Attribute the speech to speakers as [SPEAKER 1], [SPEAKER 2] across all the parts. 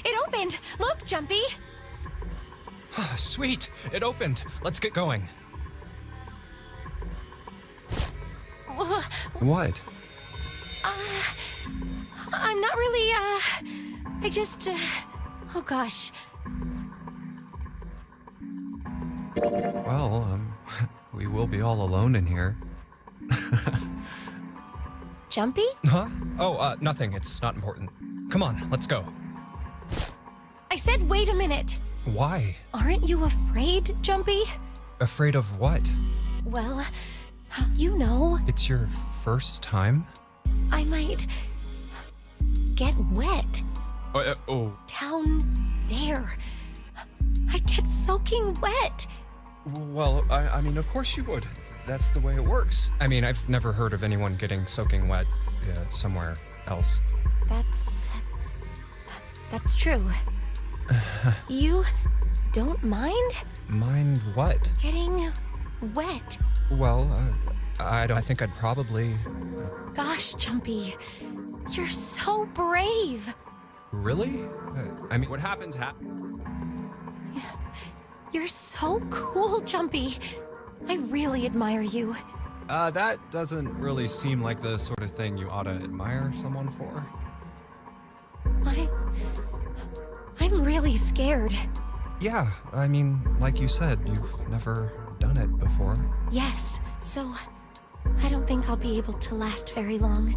[SPEAKER 1] It opened! Look, Jumpy!
[SPEAKER 2] Sweet! It opened. Let's get going. What?
[SPEAKER 1] I'm not really, I just, oh gosh.
[SPEAKER 2] Well, we will be all alone in here.
[SPEAKER 1] Jumpy?
[SPEAKER 2] Huh? Oh, nothing. It's not important. Come on, let's go.
[SPEAKER 1] I said wait a minute.
[SPEAKER 2] Why?
[SPEAKER 1] Aren't you afraid, Jumpy?
[SPEAKER 2] Afraid of what?
[SPEAKER 1] Well, you know,
[SPEAKER 2] It's your first time?
[SPEAKER 1] I might get wet
[SPEAKER 2] Oh.
[SPEAKER 1] down there. I'd get soaking wet.
[SPEAKER 2] Well, I mean, of course you would. That's the way it works. I mean, I've never heard of anyone getting soaking wet somewhere else.
[SPEAKER 1] That's true. You don't mind
[SPEAKER 2] Mind what?
[SPEAKER 1] getting wet?
[SPEAKER 2] Well, I think I'd probably...
[SPEAKER 1] Gosh, Jumpy, you're so brave.
[SPEAKER 2] Really? I mean, what happens
[SPEAKER 1] You're so cool, Jumpy. I really admire you.
[SPEAKER 2] That doesn't really seem like the sort of thing you ought to admire someone for.
[SPEAKER 1] I'm really scared.
[SPEAKER 2] Yeah, I mean, like you said, you've never done it before.
[SPEAKER 1] Yes, so I don't think I'll be able to last very long.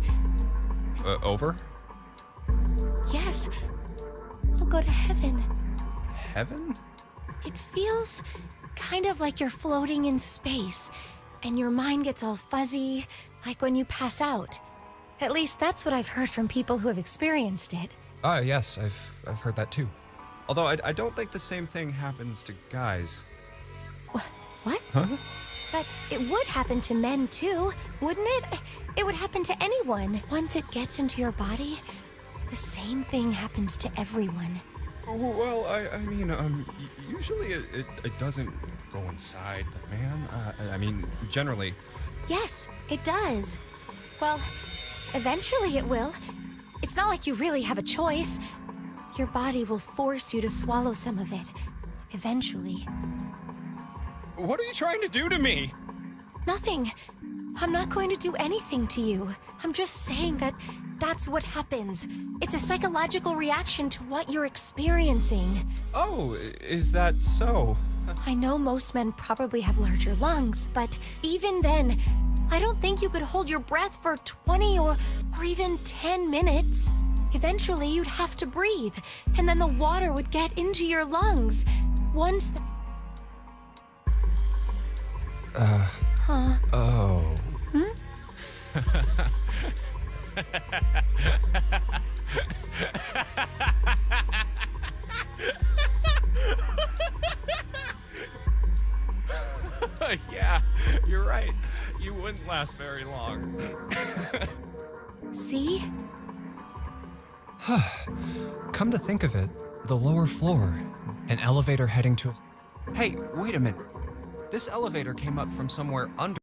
[SPEAKER 2] Over?
[SPEAKER 1] Yes, I'll go to heaven.
[SPEAKER 2] Heaven?
[SPEAKER 1] It feels kind of like you're floating in space, and your mind gets all fuzzy, like when you pass out. At least that's what I've heard from people who have experienced it.
[SPEAKER 2] Yes, I've heard that too. Although I don't think the same thing happens to guys.
[SPEAKER 1] What?
[SPEAKER 2] Huh?
[SPEAKER 1] But it would happen to men too, wouldn't it? It would happen to anyone. Once it gets into your body, the same thing happens to everyone.
[SPEAKER 2] Well, I mean, usually it doesn't go inside the man. I mean, generally.
[SPEAKER 1] Yes, it does. Well, eventually it will. It's not like you really have a choice. Your body will force you to swallow some of it. Eventually.
[SPEAKER 2] What are you trying to do to me?
[SPEAKER 1] Nothing. I'm not going to do anything to you. I'm just saying that that's what happens. It's a psychological reaction to what you're experiencing.
[SPEAKER 2] Oh, is that so?
[SPEAKER 1] I know most men probably have larger lungs, but even then, I don't think you could hold your breath for 20 or even 10 minutes. Eventually, you'd have to breathe, and then the water would get into your lungs. Once
[SPEAKER 2] Oh. Yeah, you're right. You wouldn't last very long.
[SPEAKER 1] See?
[SPEAKER 2] Come to think of it, the lower floor, an elevator heading to... Hey, wait a minute. This elevator came up from somewhere under...